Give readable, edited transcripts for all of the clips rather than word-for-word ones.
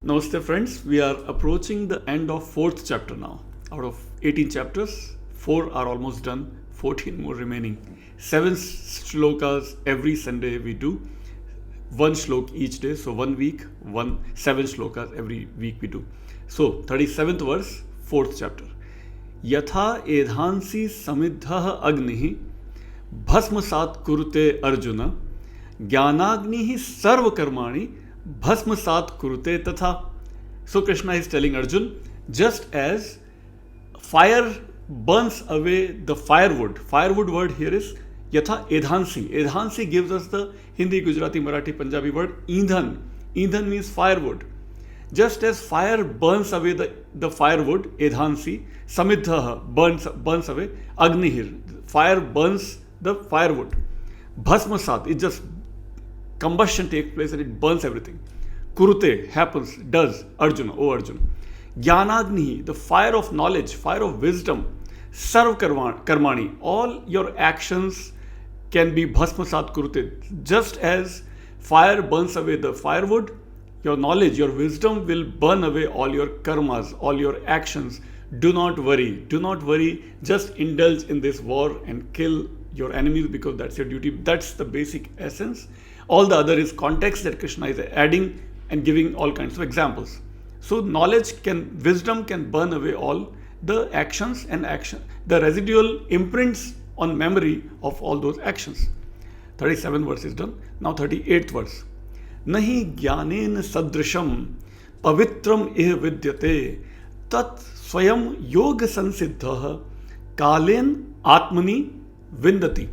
Namaste friends, we are approaching the end of 4th chapter now. Out of 18 chapters, 4 are almost done, 14 more remaining. 7 shlokas every Sunday we do, 1 shlok each day, so 1 week, 7 shlokas every week we do. So 37th verse, 4th chapter. Yatha edhansi samidhah agnihi bhasmasat kurute arjuna jnanagnihi sarva karmani bhasmasat kurute tatha. So Krishna is telling Arjun, just as fire burns away the firewood word here is yatha edhansi. Edhansi gives us the Hindi, Gujarati, Marathi, Punjabi word indhan. Indhan means firewood. Just as fire burns away the firewood, edhansi, samidha burns away, agnihir, fire burns the firewood. Bhasmasat, it just combustion takes place and it burns everything. Kurute, happens, does, Arjuna, O Arjuna. Jnanagni, the fire of knowledge, fire of wisdom. Sarv karmani, all your actions can be bhasmasat kurute. Just as fire burns away the firewood, your knowledge, your wisdom will burn away all your karmas, all your actions. Do not worry, just indulge in this war and kill your enemies because that's your duty. That's the basic essence. All the other is context that Krishna is adding and giving all kinds of examples. So wisdom can burn away all the actions and the residual imprints on memory of all those actions. 37 verse is done. Now 38th verse. Nahi jnanen sadrisham pavitram ih vidyate tat swayam yoga sansiddhah kalen atmani vindati.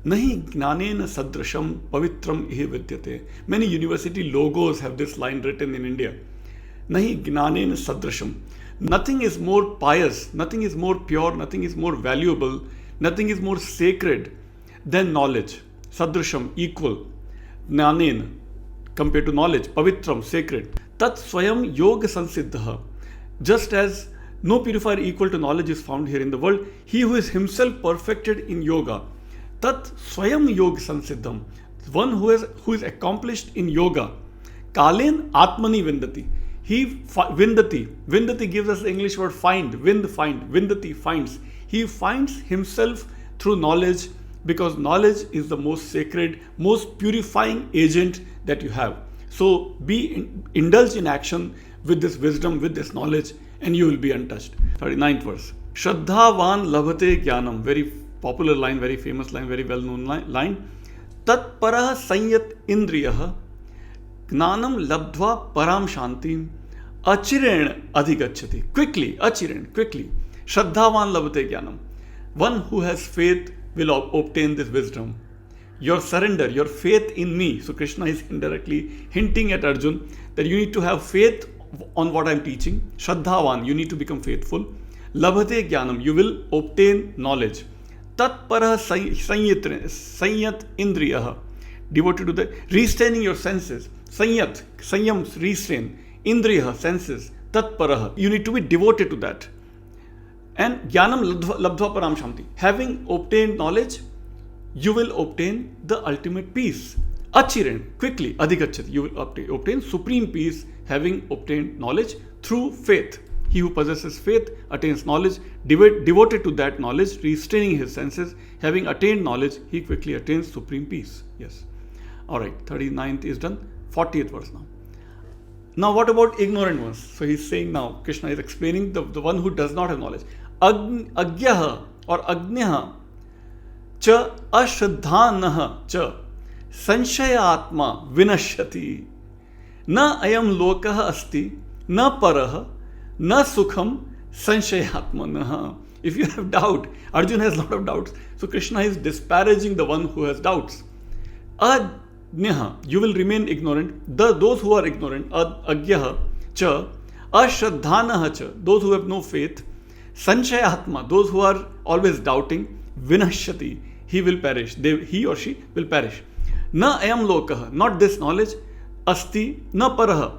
Nahi jnanen sadrisham pavitram ih vidyate. Many university logos have this line written in India. Nahi jnanen sadrisham. Nothing is more pious, nothing is more pure, nothing is more valuable, nothing is more sacred than knowledge. Sadrisham, equal. Jnanen, compared to knowledge. Pavitram, sacred. Tat swayam yoga sansiddhah. Just as no purifier equal to knowledge is found here in the world, he who is himself perfected in yoga. Tat swayam yoga sansiddham. One who is accomplished in yoga. Kalen atmani vindati. Vindati gives us the English word find. Vindati finds. He finds himself through knowledge because knowledge is the most sacred, most purifying agent that you have. So indulge in action with this wisdom, with this knowledge, and you will be untouched. 39th verse. Shraddhavan labhate jnanam. Very popular line, very famous line, very well known line. Tat parah sanyat indriyah jnanam labdhva param shantim achiren adhigacchati. Quickly. Shraddhavan labhate jnanam. One who has faith will obtain this wisdom. Your surrender, your faith in me. So Krishna is indirectly hinting at Arjun that you need to have faith on what I am teaching. Shraddhavan, you need to become faithful. Labhate jnanam, you will obtain knowledge. Tat parah sanyat indriyah, devoted to the restraining your senses. Sanyam, restrain. Indriya, senses. Tat parah, you need to be devoted to that. And jnanam labdhva param shanti. Having obtained knowledge, you will obtain the ultimate peace. Achiren, quickly, adhigacchati. You will obtain supreme peace having obtained knowledge through faith. He who possesses faith attains knowledge, devoted to that knowledge, restraining his senses, having attained knowledge, he quickly attains supreme peace. Yes. Alright, 39th is done. 40th verse now. Now what about ignorant ones? So he's saying now, Krishna is explaining the one who does not have knowledge. Agyaha or agniha cha ashraddhanaha cha sanshayatma vinashyati na ayam lokah asti na parah na sukham sanshayatmanaha. If you have doubt, Arjuna has a lot of doubts. So Krishna is disparaging the one who has doubts. Agniha, you will remain ignorant. Those who are ignorant, agyaha cha ashraddhanaha cha, those who have no faith. Sanshayatma, those who are always doubting. Vinashyati, he will perish. He or she will perish. Na ayam lokah, not this knowledge. Asti na paraha.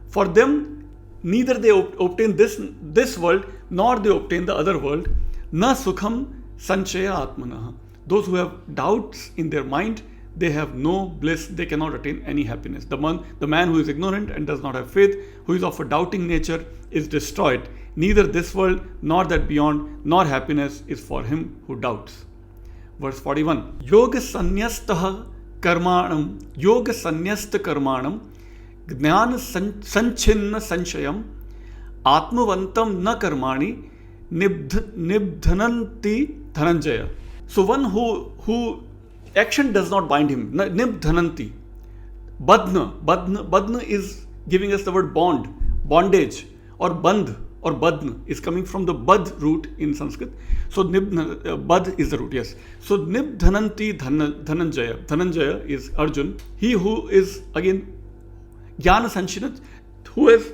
For them, neither they obtain this world, nor they obtain the other world. Na sukham sanchaya atmanah. Those who have doubts in their mind, they have no bliss, they cannot attain any happiness. The man who is ignorant and does not have faith, who is of a doubting nature, is destroyed. Neither this world nor that beyond, nor happiness is for him who doubts. Verse 41. Yoga sanyastah karmanam, yoga sanyasta karmanam, jnana sanchinna sanchayam, atmavantam na karmani, nibdhananti dhananjaya. So one who action does not bind him. Nibdhananti. Badna is giving us the word bondage, or bandh or badna is coming from the bad root in Sanskrit. So bad is the root, yes. So nibdhananti dhananjaya. Dhananjaya is Arjun. He who is again jnana sanchinat, who has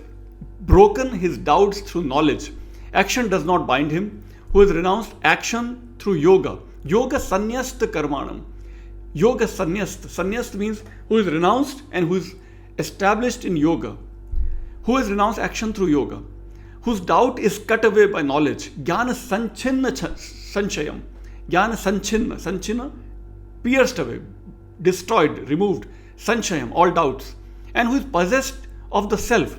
broken his doubts through knowledge. Action does not bind him. Who has renounced action through yoga. Yoga sanyasta karmanam. Yoga sanyast. Sanyast means who is renounced and who is established in yoga. Who has renounced action through yoga. Whose doubt is cut away by knowledge. Jnana sanchinna sanchayam. Jnana sanchina, pierced away, destroyed, removed. Sanchayam, all doubts. And who is possessed of the self.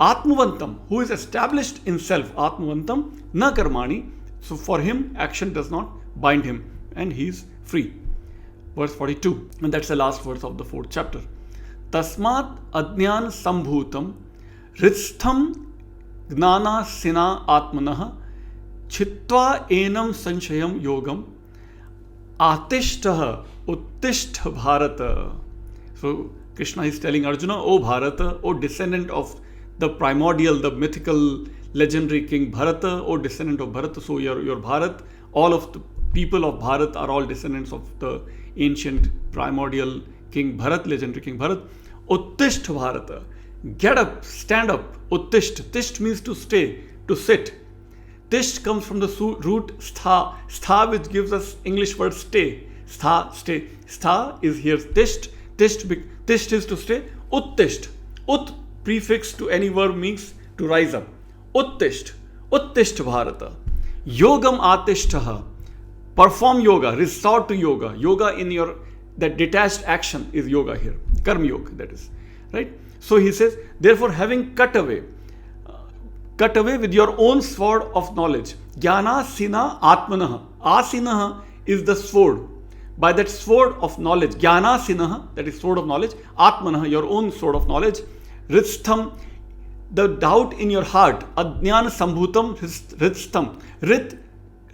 Atmavantam, who is established in self. Atmavantam na karmani. So for him, action does not bind him and he is free. Verse 42, and that's the last verse of the 4th chapter. Tasmat adnyan sambhutam ritstham gnana sina atmanah chitva enam sanchayam yogam atishtah uttishtha bharata. So Krishna is telling Arjuna, O Bharata, O descendant of the primordial, the mythical, legendary king Bharata, O descendant of Bharata. So your Bharat, all of the people of Bharat are all descendants of the ancient primordial king Bharat, legendary king Bharat. Uttishtha Bharata. Get up, stand up. Uttisht. Tisht means to stay, to sit. Tisht comes from the root stha. Stha, which gives us English word stay. Stha, stay. Stha is here tisht. Tisht is to stay. Uttisht. Ut prefix to any verb means to rise up. Uttisht. Uttisht Bharata. Yogam atishtaha. Perform yoga, resort to yoga. Yoga in your, that detached action is yoga here. Karma yoga, that is. Right? So he says, therefore having cut away with your own sword of knowledge. Jnana sina atmanah. Asinaha is the sword. By that sword of knowledge, jnana sinaha, that is sword of knowledge, atmanah, your own sword of knowledge, ritstham, the doubt in your heart, adnyana sambhutam ritstham. Rit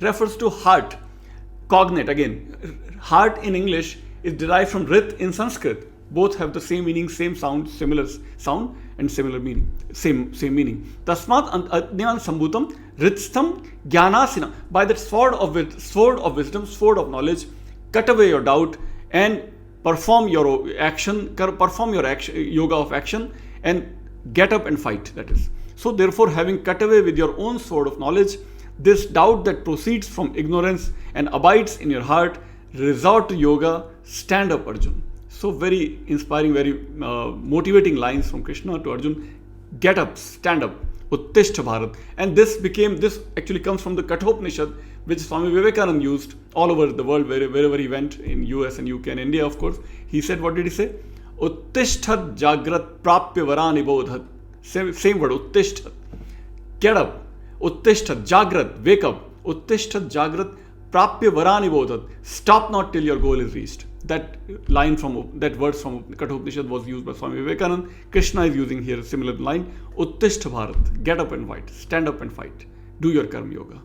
refers to heart. Cognate, again, heart in English is derived from rit in Sanskrit. Both have the same meaning, same sound, similar sound and similar meaning, same meaning. Tasmat adnyan sambhutam ritstham jnanasina. By that sword of wisdom, sword of knowledge, cut away your doubt and perform your action, yoga of action, and get up and fight, that is. So therefore, having cut away with your own sword of knowledge this doubt that proceeds from ignorance and abides in your heart, resort to yoga, stand up, Arjun. So very inspiring, very motivating lines from Krishna to Arjun. Get up, stand up, Uttishtha Bharat. And this actually comes from the Kathopanishad, which Swami Vivekananda used all over the world, wherever he went, in US and UK and India, of course. He said, what did he say? Uttishtat jagrat prapya varani bodhat. Same word, Uttishtat. Get up. Uttishtat, Jagrat, wake up. Uttishtat, Jagrat, Prapya Varani Bodhat. Stop not till your goal is reached. That verse from Kathopanishad was used by Swami Vivekananda. Krishna is using here a similar line. Uttishta Bharat, get up and fight, stand up and fight. Do your karma yoga.